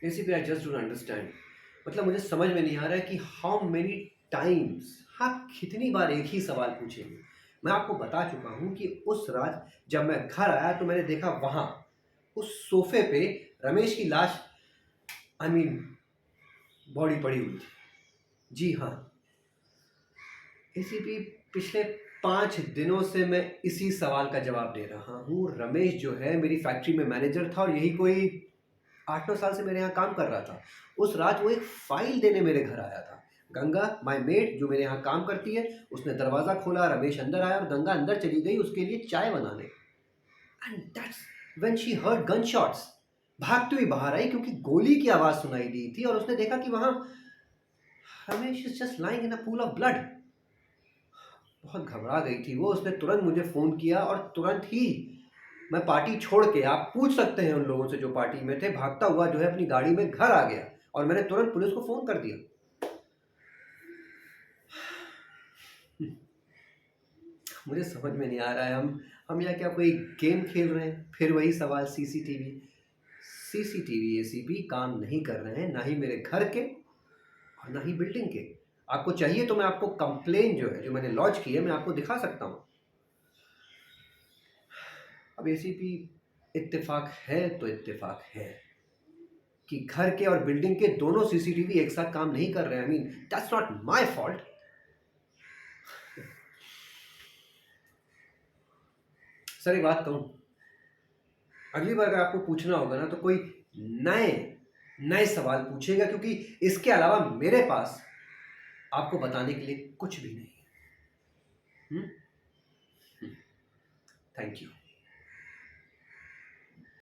ACP I just don't understand. मतलब मुझे समझ में नहीं आ रहा है कि हाउ मेनी टाइम्स आप कितनी बार एक ही सवाल पूछेंगे। मैं आपको बता चुका हूँ कि उस रात जब मैं घर आया तो मैंने देखा वहाँ उस सोफे पे रमेश की लाश, आई मीन बॉडी पड़ी हुई थी। जी हाँ, एसीपी पिछले 5 दिनों से मैं इसी सवाल का जवाब दे रहा हूँ। रमेश जो है मेरी फैक्ट्री में मैनेजर था और यही कोई 8-9 साल से मेरे यहाँ काम कर रहा था। उस रात वो एक फाइल देने मेरे घर आया था। गंगा माय मेड जो मेरे यहाँ काम करती है, उसने दरवाज़ा खोला, रमेश अंदर आया और गंगा अंदर चली गई उसके लिए चाय बनाने। And that's when she heard gun shots. भागती हुई बाहर आई क्योंकि गोली की आवाज़ सुनाई दी थी और उसने देखा कि वहाँ Ramesh is just lying in a pool of blood. बहुत घबरा गई थी वो। उसने तुरंत मुझे फ़ोन किया और तुरंत ही मैं पार्टी छोड़ के, आप पूछ सकते हैं उन लोगों से जो पार्टी में थे, भागता हुआ जो है अपनी गाड़ी में घर आ गया और मैंने तुरंत पुलिस को फ़ोन कर दिया। मुझे समझ में नहीं आ रहा है हम यहाँ क्या कोई गेम खेल रहे हैं? फिर वही सवाल, सीसीटीवी। सीसीटीवी एसीपी काम नहीं कर रहे हैं, ना ही मेरे घर के और ना ही बिल्डिंग के। आपको चाहिए तो मैं आपको कंप्लेन जो है, जो मैंने लॉन्च की है, मैं आपको दिखा सकता हूँ। अब एसीपी, इत्तेफाक है तो इत्तेफाक है कि घर के और बिल्डिंग के दोनों सीसीटीवी एक साथ काम नहीं कर रहे हैं। I mean that's not my fault. Sir एक बात कहूँ, अगली बार अगर आपको पूछना होगा ना तो कोई नए नए सवाल पूछेगा, क्योंकि इसके अलावा मेरे पास आपको बताने के लिए कुछ भी नहीं है। Thank you.